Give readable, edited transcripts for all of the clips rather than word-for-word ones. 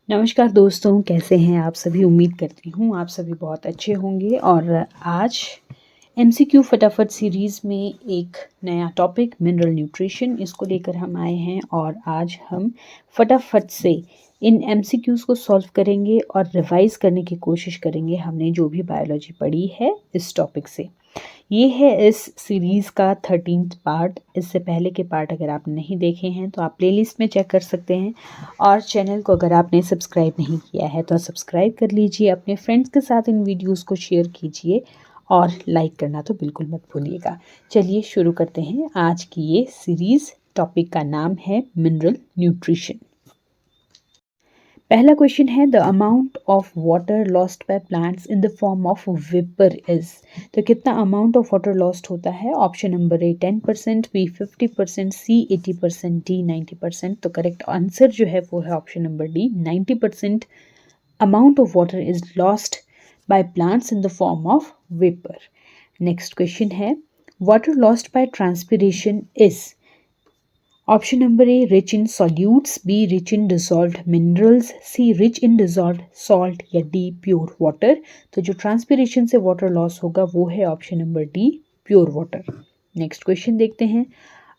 नमस्कार दोस्तों, कैसे हैं आप सभी। उम्मीद करती हूँ आप सभी बहुत अच्छे होंगे। और आज एमसीक्यू फटाफट सीरीज़ में एक नया टॉपिक मिनरल न्यूट्रिशन इसको लेकर हम आए हैं और आज हम फटाफट से इन एमसीक्यूज़ को सॉल्व करेंगे और रिवाइज़ करने की कोशिश करेंगे हमने जो भी बायोलॉजी पढ़ी है इस टॉपिक से। ये है इस सीरीज़ का 13th पार्ट। इससे पहले के पार्ट अगर आप नहीं देखे हैं तो आप प्लेलिस्ट में चेक कर सकते हैं और चैनल को अगर आपने सब्सक्राइब नहीं किया है तो सब्सक्राइब कर लीजिए। अपने फ्रेंड्स के साथ इन वीडियोस को शेयर कीजिए और लाइक करना तो बिल्कुल मत भूलिएगा। चलिए शुरू करते हैं आज की ये सीरीज़। टॉपिक का नाम है मिनरल न्यूट्रिशन। पहला क्वेश्चन है the amount of water lost by plants in the form of vapour is. तो कितना अमाउंट ऑफ वाटर लॉस्ट होता है? Option number A 10%, B 50%, C 80%, D 90%। तो करेक्ट आंसर जो है वो है option number D 90% amount of water is lost by plants in the form of vapour. Next question है water lost by transpiration is. Option number A rich in solutes, B rich in dissolved minerals, C rich in dissolved salt या D pure water. तो जो transpiration से water loss होगा वो है option number D pure water. Next question देखते हैं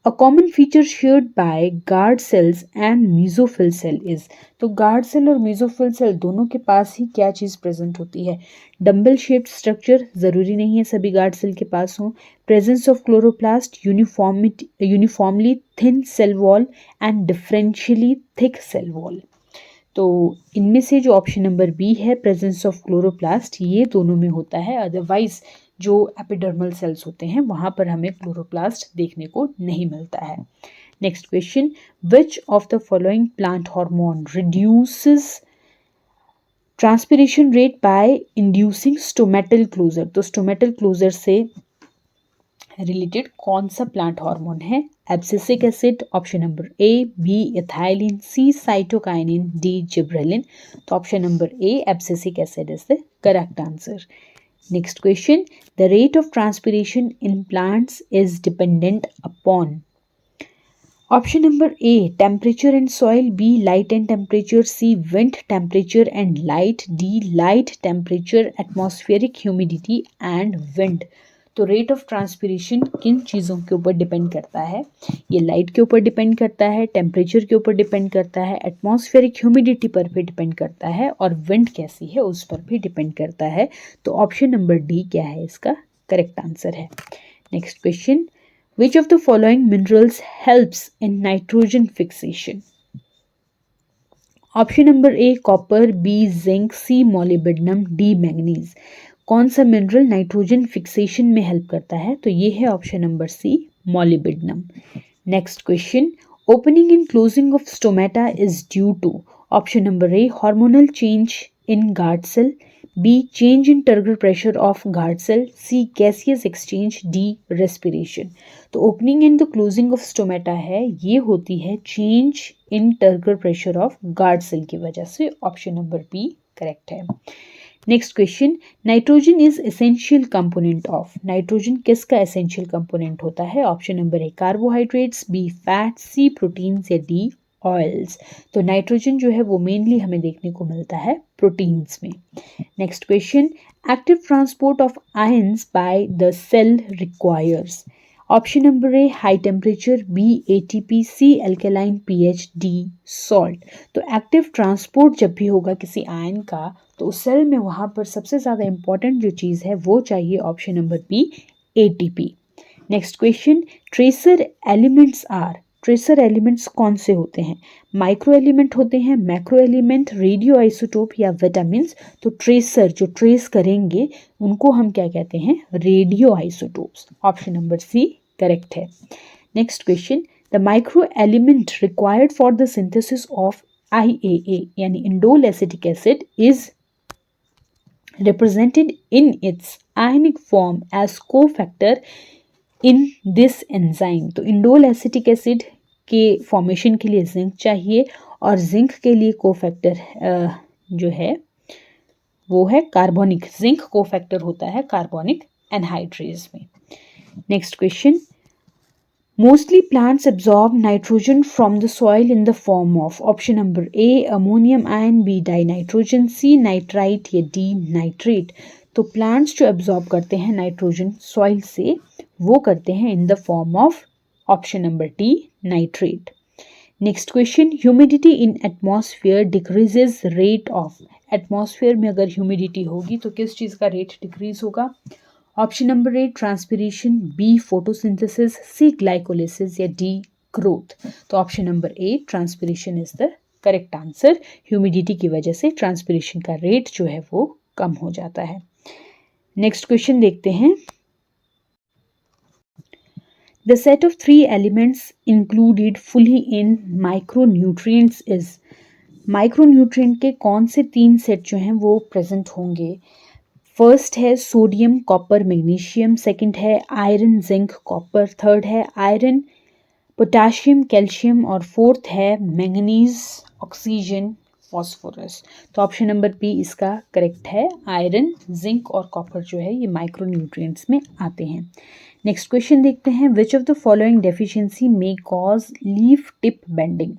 a common feature shared by guard cells and mesophyll cell is. तो गार्ड सेल और मीजोफिल सेल दोनों के पास ही क्या चीज़ प्रेजेंट होती है? डम्बल शेप्ड स्ट्रक्चर, ज़रूरी नहीं है सभी गार्ड सेल के पास हो। Presence of chloroplast, uniformly thin cell wall and differentially thick cell wall. तो इनमें से जो ऑप्शन नंबर बी है प्रेजेंस ऑफ क्लोरोप्लास्ट, ये दोनों में होता है। अदरवाइज जो एपिडर्मल सेल्स होते हैं वहाँ पर हमें क्लोरोप्लास्ट देखने को नहीं मिलता है। Next question which of the following plant hormone reduces transpiration rate by inducing stomatal closure. तो स्टोमेटल क्लोजर से रिलेटेड कौन सा प्लांट हार्मोन है? Abscisic acid, option number A, B ethylene, C cytokinin, D gibberellin. तो option number A abscisic acid is the correct answer. Next question the rate of transpiration in plants is dependent upon. Option number A temperature and soil, B light and temperature, C wind temperature and light, D light temperature atmospheric humidity and wind. तो rate of transpiration किन चीज़ों के ऊपर depend करता है? ये light के ऊपर डिपेंड करता है, टेम्परेचर के ऊपर डिपेंड करता है, एटमॉस्फेरिक ह्यूमिडिटी पर भी डिपेंड करता है और विंड कैसी है उस पर भी डिपेंड करता है। तो ऑप्शन नंबर डी क्या है इसका करेक्ट आंसर है। Next question which of the following minerals helps in nitrogen fixation? Option number A copper, B zinc, C molybdenum, D manganese. कौन सा मिनरल नाइट्रोजन फिक्सेशन में हेल्प करता है? तो ये है option number C molybdenum. Next question opening and closing of stomata is due to. Option number A hormonal change in guard cell, B change in turgor pressure of guard cell, C gaseous exchange, D respiration. तो opening and the closing of stomata है ये होती है change in turgor pressure of guard cell की वजह से। Option number B correct है। Next question nitrogen is essential component of. Nitrogen किसका एसेंशियल कंपोनेंट होता है? Option number A carbohydrates, B fat, C proteins या डी ऑयल्स। तो nitrogen जो है वो मेनली हमें देखने को मिलता है प्रोटीन्स में। Next question active transport of ions by the cell requires. Option number A high temperature, B ATP, C alkaline pH, D salt. तो एक्टिव ट्रांसपोर्ट जब भी होगा किसी आयन का तो उस सेल में वहाँ पर सबसे ज़्यादा इंपॉर्टेंट जो चीज़ है वो चाहिए option number B ATP. Next question tracer elements are. Tracer elements कौन से होते हैं? माइक्रो एलिमेंट होते हैं, मैक्रो एलिमेंट, रेडियो आइसोटोप या विटामिन्स। तो ट्रेसर जो ट्रेस करेंगे उनको हम क्या कहते हैं? Radio isotopes. Option number C correct है। Next question the micro element required for the synthesis of IAA यानी indole acetic acid is represented in its ionic form as cofactor in this enzyme। तो indole acetic acid के formation के लिए zinc चाहिए और zinc के लिए cofactor जो है वो है कार्बोनिक। जिंक कोफैक्टर होता है कार्बोनिक एनहाइड्रेज में। Next question Mostly plants absorb nitrogen from the soil in the form of option number A ammonium ion, B dinitrogen, C nitrite या D nitrate। तो प्लांट्स जो एब्जॉर्ब करते हैं nitrogen soil से वो करते हैं in the form of option number D nitrate. Next question, humidity in atmosphere decreases rate of. Atmosphere में अगर ह्यूमिडिटी होगी तो किस चीज़ का रेट डिक्रीज होगा? Option number A transpiration, B photosynthesis, C glycolysis या डी ग्रोथ। तो option number A transpiration is the correct answer. Humidity की वजह से ट्रांसपिरेशन का रेट जो है वो कम हो जाता है। नेक्स्ट क्वेश्चन देखते हैं। The set of 3 elements included fully in micronutrients is. Micronutrient के कौन से 3 सेट जो हैं वो प्रेजेंट होंगे? फर्स्ट है सोडियम कॉपर मैग्नीशियम, सेकंड है आयरन जिंक कॉपर, थर्ड है आयरन पोटाशियम कैल्शियम और फोर्थ है मैंगनीज ऑक्सीजन फॉस्फोरस। तो ऑप्शन नंबर बी इसका करेक्ट है। आयरन जिंक और कॉपर जो है ये माइक्रोन्यूट्रिएंट्स में आते हैं। नेक्स्ट क्वेश्चन देखते हैं। Which of the following deficiency may cause leaf tip bending.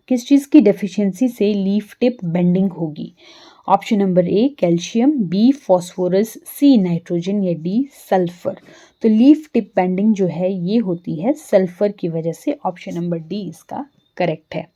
किस चीज़ की डेफिशिएंसी से लीफ टिप बेंडिंग होगी? Option number A calcium, B phosphorus, C nitrogen या डी सल्फर। तो लीफ टिप बेंडिंग जो है ये होती है सल्फर की वजह से। ऑप्शन नंबर डी इसका करेक्ट है।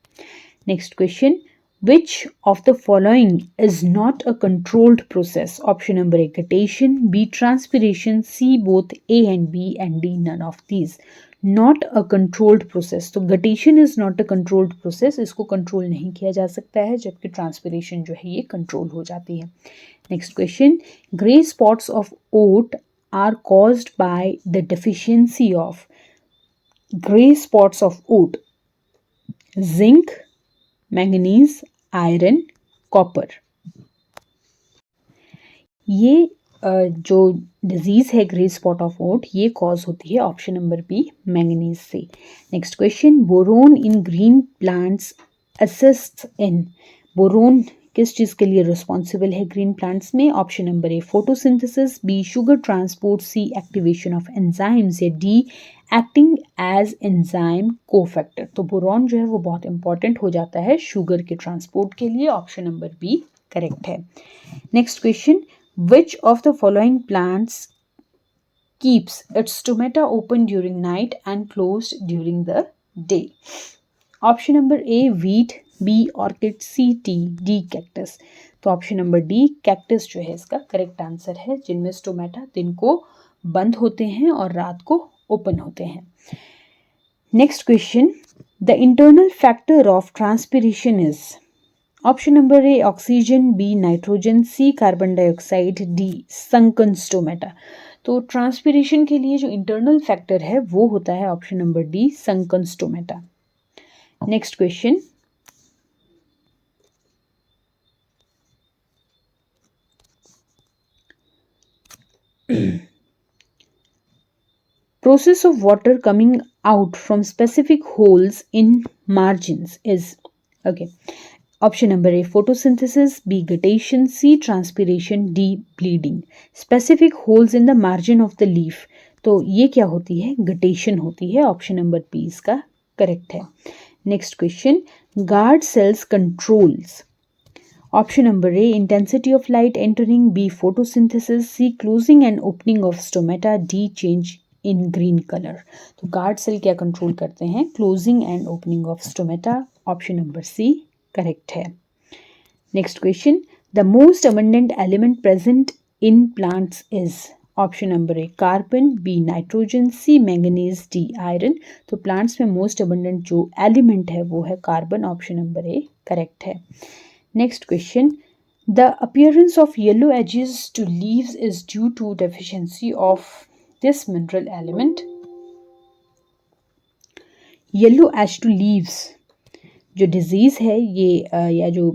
Next question, which of the following is not a controlled process? Option number A guttation, B transpiration, C both A and B and D none of these. Not a controlled process, तो guttation is not a controlled process, इसको control नहीं किया जा सकता है, जबकि transpiration जो है ये कंट्रोल हो जाती है। Next question, grey spots of oat are caused by the deficiency of. Grey spots of oat, zinc, manganese, iron, copper. ये जो डिजीज है ग्रे स्पॉट ऑफ ओट ये कॉज होती है ऑप्शन नंबर बी मैंगनीज से। Next question, boron in green plants assist in. Boron किस चीज़ के लिए रिस्पॉन्सिबल है ग्रीन प्लांट्स में? Option number A photosynthesis, B sugar transport, C activation of enzymes या D acting as enzyme cofactor. तो boron जो है वो बहुत इंपॉर्टेंट हो जाता है शुगर के ट्रांसपोर्ट के लिए। ऑप्शन नंबर बी करेक्ट है। Next question, which of the following plants keeps its stomata open during night and closed during the day? Option number A wheat, B orchid, C tea, D cactus। तो option number D cactus जो है इसका correct answer है, जिनमें stomata दिन को बंद होते हैं और रात को ओपन होते हैं। Next question, the internal factor of transpiration is. Option number A oxygen, B nitrogen, C carbon dioxide, D sunken stomata. तो ट्रांसपिरेशन के लिए जो इंटरनल फैक्टर है वो होता है option number D sunken stomata. Next question, process of water coming out from specific holes in margins is, okay, option number A photosynthesis, B guttation, C transpiration, D bleeding। specific holes in the margin of the leaf, तो ये क्या होती है? guttation होती है। Option number B इसका correct है। Next question, guard cells controls. Option number A intensity of light entering, B photosynthesis, C closing and opening of stomata, D change in green colour. तो गार्ड सेल क्या control करते हैं? Closing and opening of stomata. Option number C correct है। Next question, the most abundant element present in plants is. Option number A carbon, B nitrogen, C manganese, D iron. तो plants में most abundant जो element है वो है carbon. Option number A correct है। Next question, the appearance of yellow edges to leaves is due to deficiency of this mineral element. Yellow edge to leaves जो disease है ये या जो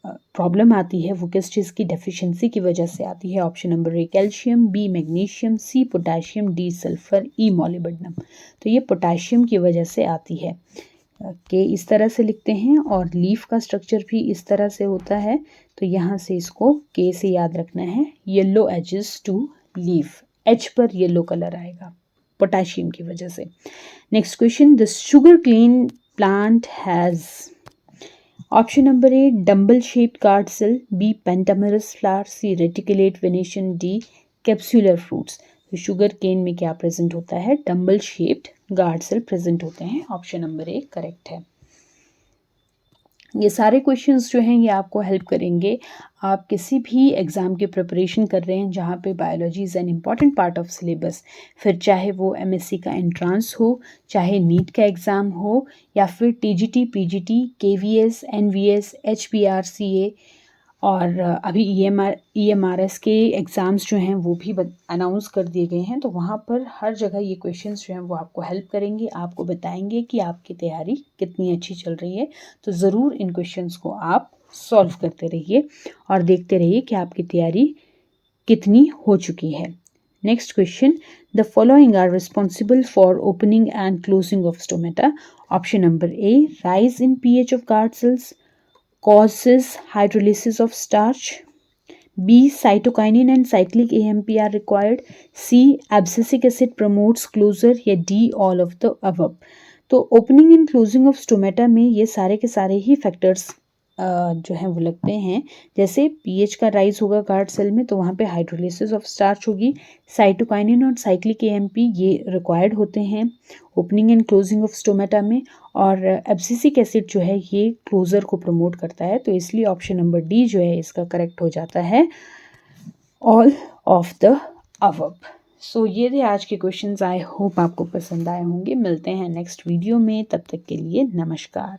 प्रॉब्लम आती है वो किस चीज़ की डेफिशिएंसी की वजह से आती है? Option number A calcium, B magnesium, C potassium, D sulphur, E molybdenum. तो ये पोटाशियम की वजह से आती है। के इस तरह से लिखते हैं और लीफ का स्ट्रक्चर भी इस तरह से होता है, तो यहाँ से इसको के से याद रखना है। Yellow edges to leaf, edge पर येलो कलर आएगा। पोटाशियम की वजह से। Next question, the sugar cane plant has, option number A dumbbell shaped guard cell, B pentamerous flower, C reticulate venation, D capsular fruits. तो sugar cane में क्या present होता है? Dumbbell shaped guard cell present होते हैं। Option number A correct है। ये सारे क्वेश्चंस जो हैं ये आपको हेल्प करेंगे। आप किसी भी एग्ज़ाम की प्रिपरेशन कर रहे हैं जहाँ पे biology is an important part of syllabus, फिर चाहे वो एमएससी का एंट्रांस हो, चाहे नीट का एग्ज़ाम हो, या फिर टीजीटी, पीजीटी, केवीएस, एनवीएस, एचपीआरसीए और अभी ईएमआरएस के एग्ज़ाम्स जो हैं वो भी अनाउंस कर दिए गए हैं। तो वहाँ पर हर जगह ये क्वेश्चंस जो हैं वो आपको हेल्प करेंगे, आपको बताएंगे कि आपकी तैयारी कितनी अच्छी चल रही है। तो ज़रूर इन क्वेश्चंस को आप सॉल्व करते रहिए और देखते रहिए कि आपकी तैयारी कितनी हो चुकी है। Next question, the following are responsible for opening and closing of stomata. Option number A rise in pH of guard cells, causes hydrolysis of starch, B cytokinin and cyclic AMP are required, C abscisic acid promotes closure, या D all of the above। तो opening and closing of stomata में ये सारे के सारे ही factors जो हैं वो लगते हैं। जैसे पीएच का राइज होगा गार्ड सेल में तो वहाँ पे हाइड्रोलिसिस ऑफ स्टार्च होगी, साइटोकाइनिन और साइक्लिक एएमपी ये रिक्वायर्ड होते हैं opening and closing of stomata में, और एब्सिसिक एसिड जो है ये क्लोजर को प्रमोट करता है। तो इसलिए ऑप्शन नंबर डी जो है इसका करेक्ट हो जाता है, ऑल ऑफ द अबव। सो ये थे आज के क्वेश्चंस। आई होप आपको पसंद आए होंगे। मिलते हैं नेक्स्ट वीडियो में, तब तक के लिए नमस्कार।